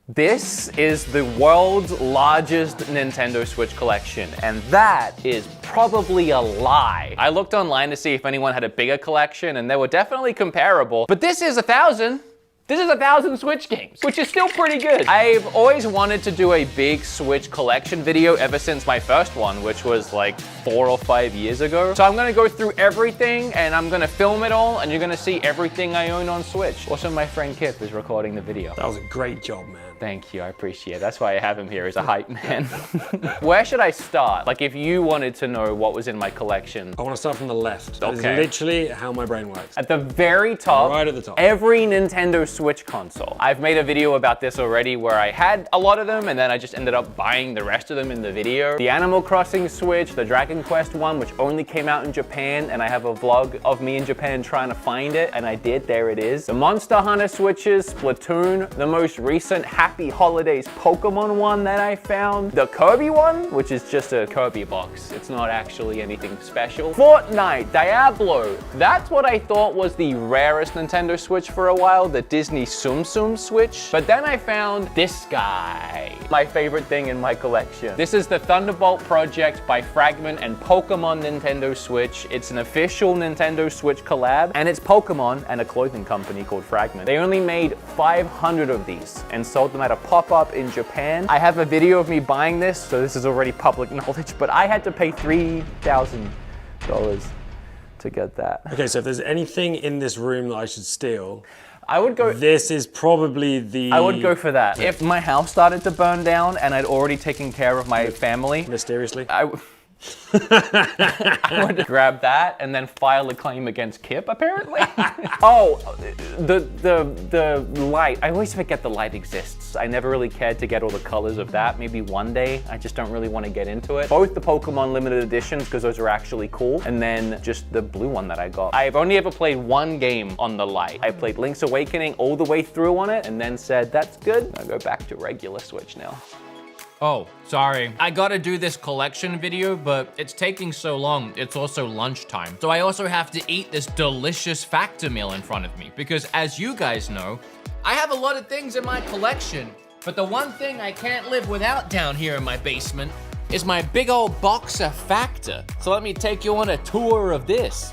This is the world's largest Nintendo Switch collection, and that is probably a lie. I looked online to see if anyone had a bigger collection, and they were definitely comparable, but this is 1,000. This is 1,000 Switch games, which is still pretty good. I've always wanted to do a big Switch collection video ever since my first one, which was like 4 or 5 years ago. So I'm gonna go through everything and I'm gonna film it all and you're gonna see everything I own on Switch. Also, my friend Kip is recording the video. That was a great job, man. Thank you, I appreciate it. That's why I have him here as a hype man. Where should I start? Like if you wanted to know what was in my collection. I want to start from the left. That is Okay. literally how my brain works. At the very top, Right at the top. every Nintendo Switch console. I've made a video about this already where I had a lot of them and then I just ended up buying the rest of them in the video. The Animal Crossing Switch, the Dragon Quest one, which only came out in Japan, and I have a vlog of me in Japan trying to find it, and I did, there it is. The Monster Hunter Switches, Splatoon, the most recent Happy Holidays Pokemon one that I found, the Kirby one, which is just a Kirby box. It's not actually anything special. Fortnite, Diablo, that's what I thought was the rarest Nintendo Switch for a while, the Disney Tsum Tsum Switch. But then I found this guy, my favorite thing in my collection. This is the Thunderbolt Project by Fragment and Pokemon Nintendo Switch. It's an official Nintendo Switch collab, and it's Pokemon and a clothing company called Fragment. They only made 500 of these and sold them at a pop-up in Japan. I have a video of me buying this, so this is already public knowledge, but I had to pay $3,000 to get that. Okay, so if there's anything in this room that I should steal, I would go. this is probably the... I would go for that. If my house started to burn down and I'd already taken care of my family, Mysteriously. I would grab that and then file a claim against Kip, apparently. Oh, the light. I always forget the light exists. I never really cared to get all the colors of that. Maybe one day. I just don't really want to get into it. Both the Pokemon limited editions, because those are actually cool, and then just the blue one that I got. I've only ever played one game on the light. I played Link's Awakening all the way through on it and then said, that's good. I'll go back to regular Switch now. Oh, sorry. I gotta do this collection video, but it's taking so long. It's also lunchtime. So I also have to eat this delicious Factor meal in front of me because as you guys know, I have a lot of things in my collection, but the one thing I can't live without down here in my basement is my big old box of Factor. So let me take you on a tour of this.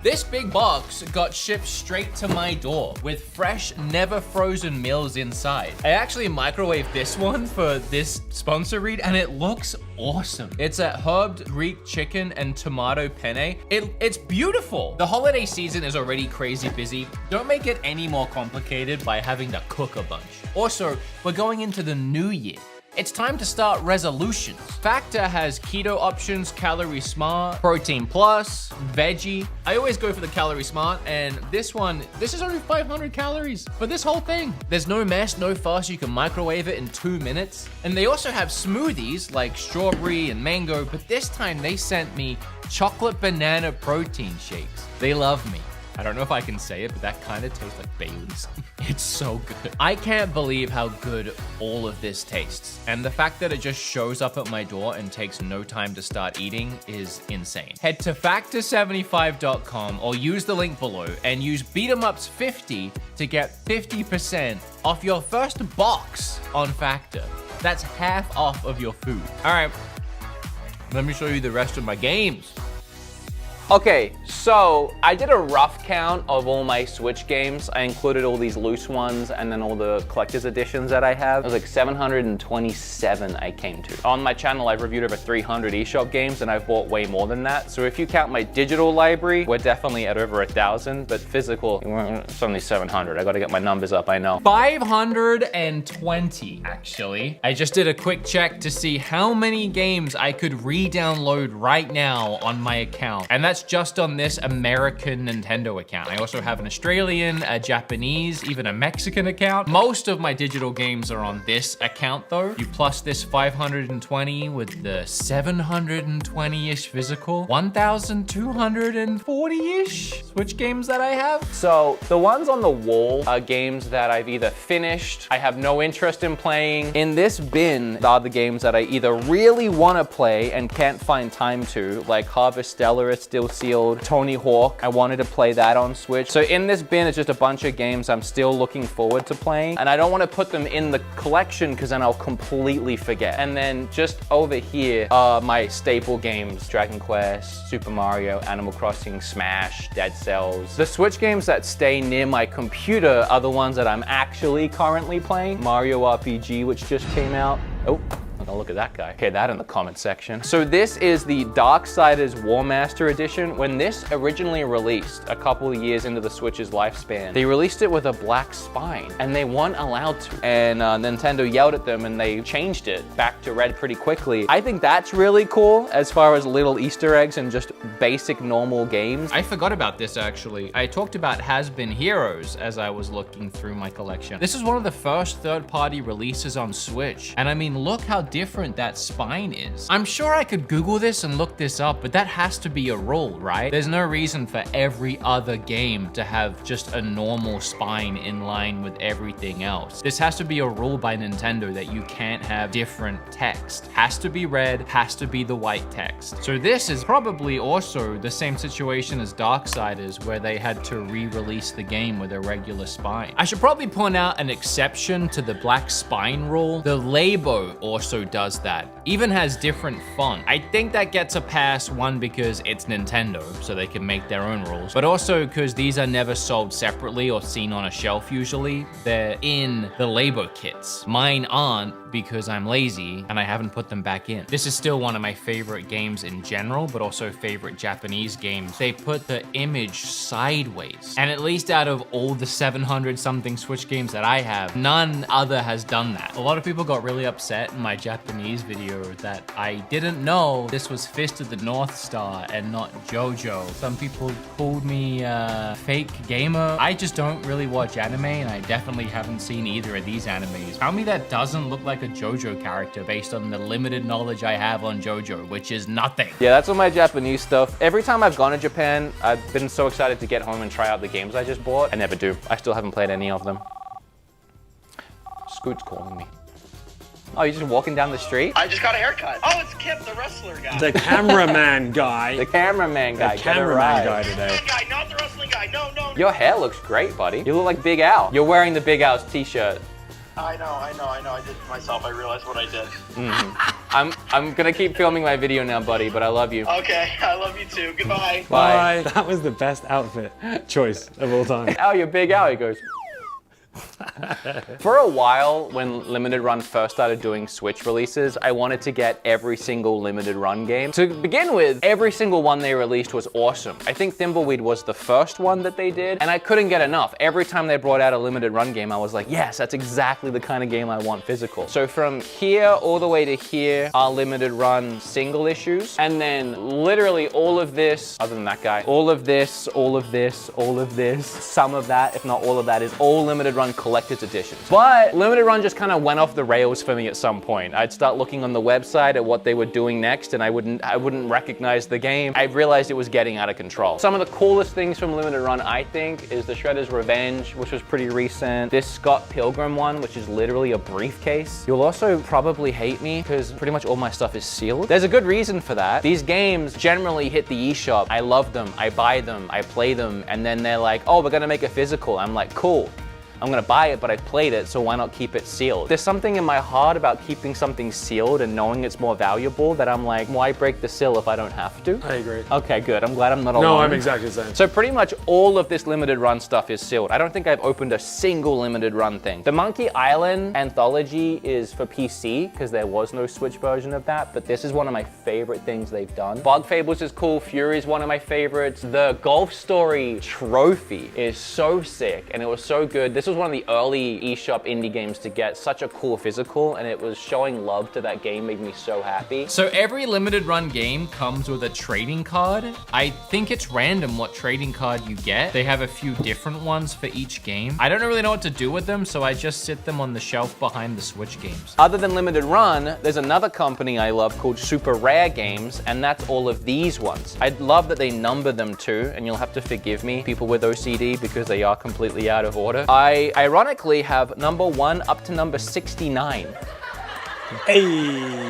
This big box got shipped straight to my door with fresh, never frozen meals inside. I actually microwaved this one for this sponsor read and it looks awesome. It's a herbed Greek chicken and tomato penne. It's beautiful. The holiday season is already crazy busy. Don't make it any more complicated by having to cook a bunch. Also, we're going into the new year. It's time to start resolutions. Factor has keto options, calorie smart, protein plus, veggie. I always go for the calorie smart, and this is only 500 calories for this whole thing. There's no mess, no fuss, you can microwave it in 2 minutes. And they also have smoothies like strawberry and mango, but this time they sent me chocolate banana protein shakes. They love me. I don't know if I can say it, but that kind of tastes like Bailey's. It's so good. I can't believe how good all of this tastes. And the fact that it just shows up at my door and takes no time to start eating is insane. Head to factor75.com or use the link below and use BeatEmUps50 to get 50% off your first box on Factor. That's half off of your food. All right, let me show you the rest of my games. Okay, so I did a rough count of all my Switch games. I included all these loose ones and then all the collector's editions that I have. It was like 727 I came to. On my channel, I've reviewed over 300 eShop games and I've bought way more than that. So if you count my digital library, we're definitely at over 1,000, but physical, it's only 700. I gotta get my numbers up, I know. 520, actually. I just did a quick check to see how many games I could re-download right now on my account. And that's just on this American Nintendo account. I also have an Australian, a Japanese, even a Mexican account. Most of my digital games are on this account though. You plus this 520 with the 720-ish physical, 1,240-ish Switch games that I have. So the ones on the wall are games that I've either finished, I have no interest in playing. In this bin are the games that I either really want to play and can't find time to, like Harvestella is still still sealed. Tony Hawk, I wanted to play that on Switch. So in this bin is just a bunch of games I'm still looking forward to playing, and I don't want to put them in the collection because then I'll completely forget. And then just over here are my staple games: Dragon Quest, Super Mario, Animal Crossing, Smash, Dead Cells. The Switch games that stay near my computer are the ones that I'm actually currently playing. Mario RPG, which just came out. Oh. Oh, look at that guy. Okay, that in the comment section. So this is the Darksiders War Master Edition. When this originally released a couple of years into the Switch's lifespan, they released it with a black spine and they weren't allowed to. And Nintendo yelled at them and they changed it back to red pretty quickly. I think that's really cool as far as little Easter eggs and just basic normal games. I forgot about this actually. I talked about Has-Been Heroes as I was looking through my collection. This is one of the first third-party releases on Switch. And I mean, look how different that spine is. I'm sure I could Google this and look this up, but that has to be a rule, right? There's no reason for every other game to have just a normal spine in line with everything else. This has to be a rule by Nintendo that you can't have different text. Has to be red, has to be the white text. So this is probably also the same situation as Darksiders, where they had to re-release the game with a regular spine. I should probably point out an exception to the black spine rule. The Labo also does that. Even has different font. I think that gets a pass, one, because it's Nintendo, so they can make their own rules, but also because these are never sold separately or seen on a shelf usually. They're in the Labo kits. Mine aren't because I'm lazy and I haven't put them back in. This is still one of my favorite games in general, but also favorite Japanese games. They put the image sideways. And at least out of all the 700 something Switch games that I have, none other has done that. A lot of people got really upset in my Japanese video that I didn't know this was Fist of the North Star and not JoJo. Some people called me a fake gamer. I just don't really watch anime, and I definitely haven't seen either of these animes. Tell me that doesn't look like a JoJo character based on the limited knowledge I have on JoJo, which is nothing. Yeah, that's all my Japanese stuff. Every time I've gone to Japan, I've been so excited to get home and try out the games I just bought. I never do. I still haven't played any of them. Scoot's calling me. Oh, you're just walking down the street? I just got a haircut. Oh, it's Kip, the wrestler guy. The cameraman guy. The cameraman guy. The cameraman guy The today. guy, not the wrestling guy. No, no. Your hair looks great, buddy. You look like Big Al. You're wearing the Big Al's t-shirt. I know. I did it myself. I realized what I did. I'm gonna keep filming my video now, buddy, but I love you. Okay, I love you too. Goodbye. Bye. That was the best outfit choice of all time. Al, you're Big Al. He goes. For a while, when Limited Run first started doing Switch releases, I wanted to get every single Limited Run game. To begin with, every single one they released was awesome. I think Thimbleweed was the first one that they did, and I couldn't get enough. Every time they brought out a Limited Run game, I was like, yes, that's exactly the kind of game I want physical. So from here all the way to here are Limited Run single issues, and then literally all of this, other than that guy, all of this, all of this, all of this, some of that, if not all of that, is all Limited Run collector's editions. But Limited Run just kind of went off the rails for me at some point. I'd start looking on the website at what they were doing next, and I wouldn't recognize the game. I realized it was getting out of control. Some of the coolest things from Limited Run, I think, is the Shredder's Revenge, which was pretty recent. This Scott Pilgrim one, which is literally a briefcase. You'll also probably hate me because pretty much all my stuff is sealed. There's a good reason for that. These games generally hit the eShop. I love them, I buy them, I play them, and then they're like, oh, we're gonna make a physical. I'm like, cool. I'm gonna buy it, but I played it, so why not keep it sealed? There's something in my heart about keeping something sealed and knowing it's more valuable that I'm like, why break the seal if I don't have to? I agree. Okay, good. I'm glad I'm not alone. No, I'm exactly the same. So pretty much all of this Limited Run stuff is sealed. I don't think I've opened a single Limited Run thing. The Monkey Island Anthology is for PC, because there was no Switch version of that, but this is one of my favorite things they've done. Bug Fables is cool. Fury is one of my favorites. The Golf Story trophy is so sick, and it was so good. This was one of the early eShop indie games to get such a cool physical, and it was showing love to that game made me so happy. So every Limited Run game comes with a trading card. I think it's random what trading card you get. They have a few different ones for each game. I don't really know what to do with them, so I just sit them on the shelf behind the Switch games. Other than Limited Run, there's another company I love called Super Rare Games, and that's all of these ones. I'd love that they number them too, and you'll have to forgive me, people with OCD, because they are completely out of order. I ironically have number 1 up to number 69. Hey.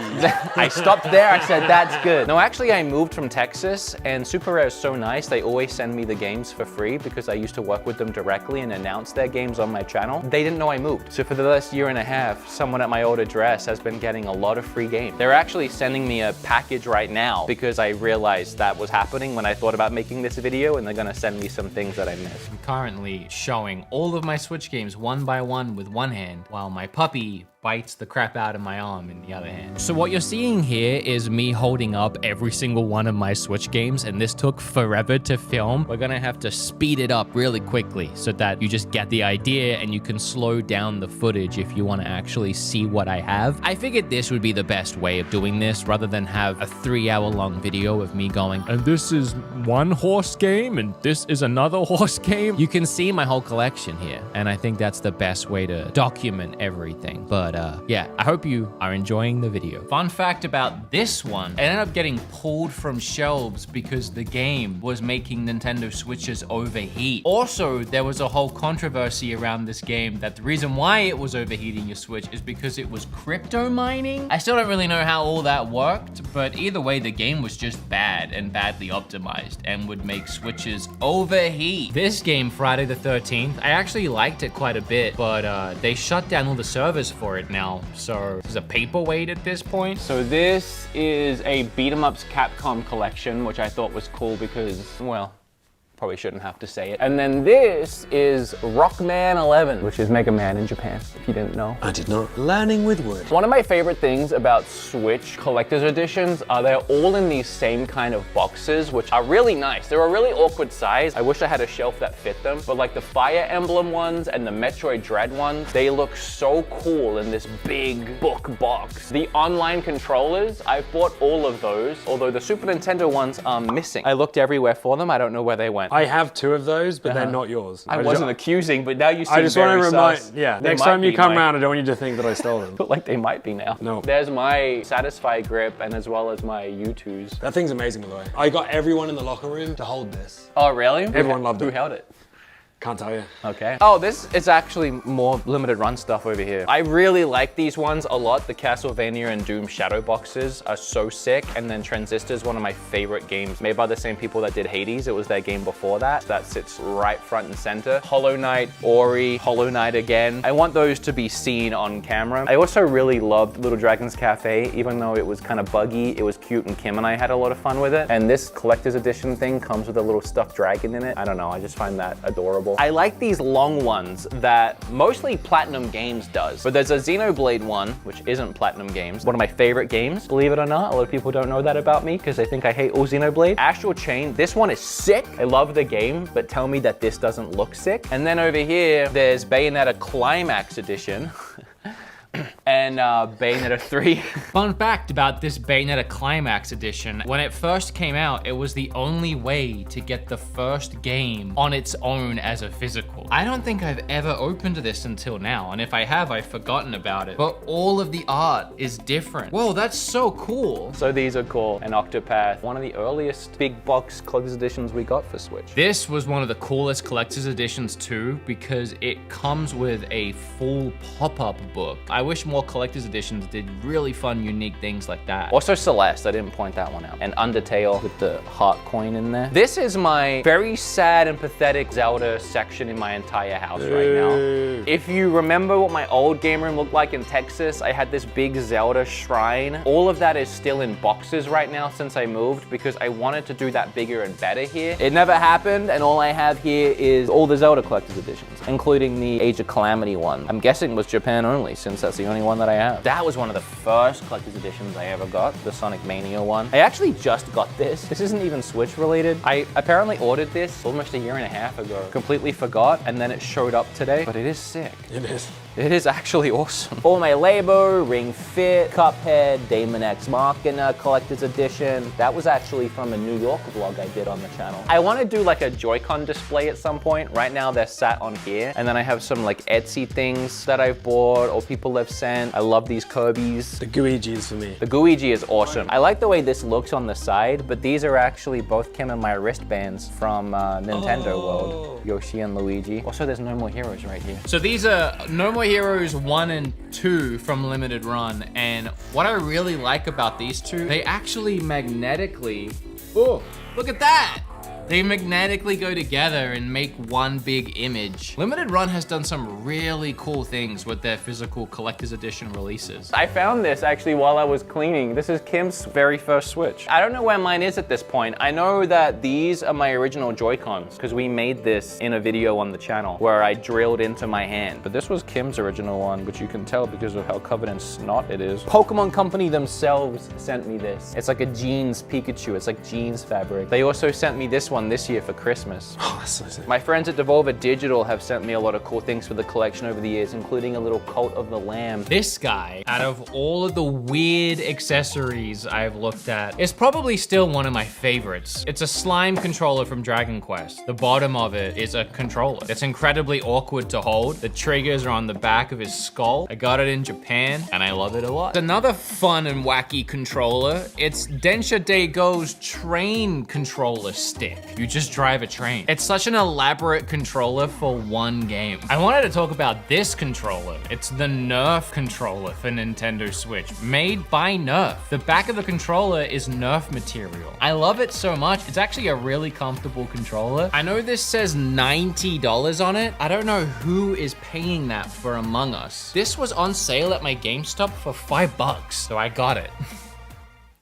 I stopped there, I said, that's good. No, actually, I moved from Texas, and Super Rare is so nice. They always send me the games for free because I used to work with them directly and announce their games on my channel. They didn't know I moved. So for the last year and a half, someone at my old address has been getting a lot of free games. They're actually sending me a package right now because I realized that was happening when I thought about making this video, and they're gonna send me some things that I missed. I'm currently showing all of my Switch games one by one with one hand, while my puppy bites the crap out of my arm in the other hand. So what you're seeing here is me holding up every single one of my Switch games, and this took forever to film. We're gonna have to speed it up really quickly so that you just get the idea and you can slow down the footage if you want to actually see what I have. I figured this would be the best way of doing this rather than have a 3-hour-long video of me going, and this is one horse game and this is another horse game. You can see my whole collection here, and I think that's the best way to document everything. But yeah, I hope you are enjoying the video. Fun fact about this one, it ended up getting pulled from shelves because the game was making Nintendo Switches overheat. Also, there was a whole controversy around this game that the reason why it was overheating your Switch is because it was crypto mining. I still don't really know how all that worked, but either way, the game was just bad and badly optimized and would make Switches overheat. This game, Friday the 13th, I actually liked it quite a bit, but they shut down all the servers for it now, so it's a paperweight at this point. So this is a Beat 'em Ups Capcom collection, which I thought was cool because, well, probably shouldn't have to say it. And then this is Rockman 11, which is Mega Man in Japan, if you didn't know. I did not. Learning with wood. One of my favorite things about Switch collector's editions are they're all in these same kind of boxes, which are really nice. They're a really awkward size. I wish I had a shelf that fit them, but like the Fire Emblem ones and the Metroid Dread ones, they look so cool in this big book box. The online controllers, I've bought all of those, although the Super Nintendo ones are missing. I looked everywhere for them. I don't know where they went. I have 2 of those, but they're not yours. I wasn't accusing, but now you seem I just want very to remind, sus. yeah, They next might time you be come mine. around, I don't want you to think that I stole them. But like they might be now. No. There's my Satisfy grip and as well as my U2s. That thing's amazing, by the way. I got everyone in the locker room to hold this. Oh, really? Everyone loved Who it. held it? Can't tell you. Okay. Oh, this is actually more limited run stuff over here. I really like these ones a lot. The Castlevania and Doom Shadow boxes are so sick. And then Transistor is one of my favorite games, made by the same people that did Hades. It was their game before that. That sits right front and center. Hollow Knight, Ori, Hollow Knight again. I want those to be seen on camera. I also really loved Little Dragon's Cafe, even though it was kind of buggy. It was cute, and Kim and I had a lot of fun with it. And this collector's edition thing comes with a little stuffed dragon in it. I don't know, I just find that adorable. I like these long ones that mostly Platinum Games does, but there's a Xenoblade one, which isn't Platinum Games. One of my favorite games, believe it or not. A lot of people don't know that about me because they think I hate all Xenoblade. Astral Chain, this one is sick. I love the game, but tell me that this doesn't look sick. And then over here, there's Bayonetta Climax Edition. And Bayonetta 3. Fun fact about this Bayonetta Climax Edition, when it first came out, it was the only way to get the first game on its own as a physical. I don't think I've ever opened this until now, and if I have, I've forgotten about it. But all of the art is different. Whoa, that's so cool. So these are cool. And Octopath, one of the earliest big box collector's editions we got for Switch. This was one of the coolest collector's editions too, because it comes with a full pop-up book. I wish more collector's editions did really fun, unique things like that. Also Celeste, I didn't point that one out. And Undertale with the heart coin in there. This is my very sad and pathetic Zelda section in my entire house right now. If you remember what my old game room looked like in Texas, I had this big Zelda shrine. All of that is still in boxes right now since I moved because I wanted to do that bigger and better here. It never happened, and all I have here is all the Zelda collector's editions, including the Age of Calamity one. I'm guessing it was Japan only, since that's the only one that I have. That was one of the first collector's editions I ever got, the Sonic Mania one. I actually just got this. This isn't even Switch related. I apparently ordered this almost a year and a half ago. Completely forgot, and then it showed up today, but it is sick. It is. It is actually awesome. All my Labo, Ring Fit, Cuphead, Daemon X Machina Collector's Edition. That was actually from a New York vlog I did on the channel. I want to do like a Joy-Con display at some point. Right now they're sat on here. And then I have some like Etsy things that I've bought or people have sent. I love these Kirby's. The Guigi's for me. The Guigi is awesome. I like the way this looks on the side, but these are actually both Kim and my wristbands from Nintendo World. Yoshi and Luigi. Also, there's No More Heroes right here. So these are No More Toy Heroes 1 and 2 from Limited Run, and what I really like about these two, they actually magnetically, oh, look at that! They magnetically go together and make one big image. Limited Run has done some really cool things with their physical collector's edition releases. I found this actually while I was cleaning. This is Kim's very first Switch. I don't know where mine is at this point. I know that these are my original Joy-Cons because we made this in a video on the channel where I drilled into my hand. But this was Kim's original one, which you can tell because of how covered in snot it is. Pokemon Company themselves sent me this. It's like a jeans Pikachu. It's like jeans fabric. They also sent me this one this year for Christmas. Oh, that's so sick. My friends at Devolver Digital have sent me a lot of cool things for the collection over the years, including a little Cult of the Lamb. This guy, out of all of the weird accessories I've looked at, is probably still one of my favorites. It's a slime controller from Dragon Quest. The bottom of it is a controller. It's incredibly awkward to hold. The triggers are on the back of his skull. I got it in Japan, and I love it a lot. Another fun and wacky controller, it's Densha Daigo's train controller stick. You just drive a train. It's such an elaborate controller for one game. I wanted to talk about this controller. It's the Nerf controller for Nintendo Switch, made by Nerf. The back of the controller is Nerf material. I love it so much. It's actually a really comfortable controller. I know this says $90 on it. I don't know who is paying that for Among Us. This was on sale at my GameStop for $5, so I got it.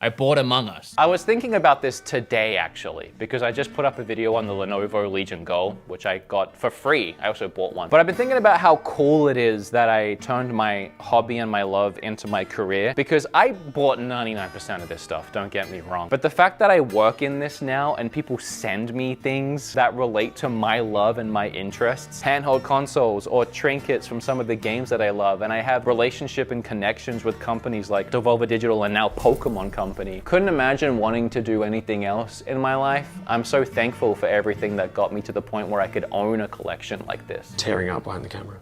I bought Among Us. I was thinking about this today actually, because I just put up a video on the Lenovo Legion Go, which I got for free. I also bought one. But I've been thinking about how cool it is that I turned my hobby and my love into my career, because I bought 99% of this stuff, don't get me wrong. But the fact that I work in this now and people send me things that relate to my love and my interests, handheld consoles or trinkets from some of the games that I love, and I have relationship and connections with companies like Devolver Digital and now Pokemon Company. Couldn't imagine wanting to do anything else in my life. I'm so thankful for everything that got me to the point where I could own a collection like this. Tearing up behind the camera.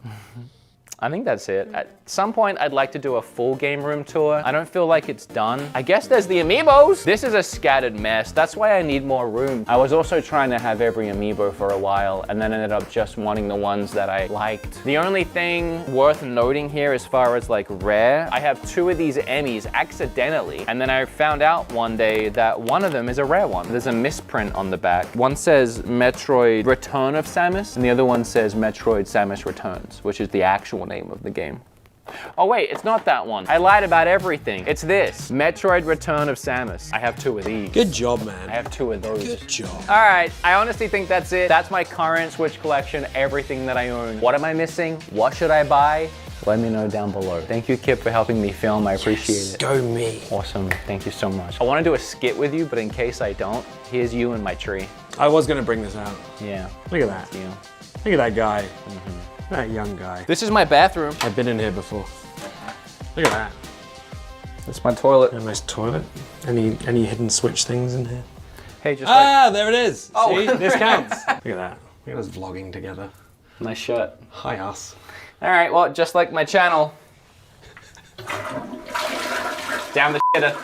I think that's it. At some point, I'd like to do a full game room tour. I don't feel like it's done. I guess there's the amiibos. This is a scattered mess. That's why I need more room. I was also trying to have every amiibo for a while and then ended up just wanting the ones that I liked. The only thing worth noting here as far as like rare, I have 2 of these Emmys accidentally. And then I found out one day that one of them is a rare one. There's a misprint on the back. One says Metroid Return of Samus and the other one says Metroid Samus Returns, which is the actual name of the game. Oh wait, it's not that one. I lied about everything. It's this, Metroid Return of Samus. I have 2 of these. Good job, man. I have 2 of those. Good job. All right, I honestly think that's it. That's my current Switch collection, everything that I own. What am I missing? What should I buy? Let me know down below. Thank you, Kip, for helping me film. I appreciate it. Go me. Awesome, thank you so much. I wanna do a skit with you, but in case I don't, here's you in my tree. I was gonna bring this out. Yeah. Look at that. You. Look at that guy. That young guy. This is my bathroom. I've been in here before. Look at that. It's my toilet. A nice toilet. Any hidden Switch things in here? Hey, just like, There it is. Oh. See, this counts. Look at that. Look at us vlogging together. nice shirt. Hi, us. All right, well, just like my channel. Down the shitter.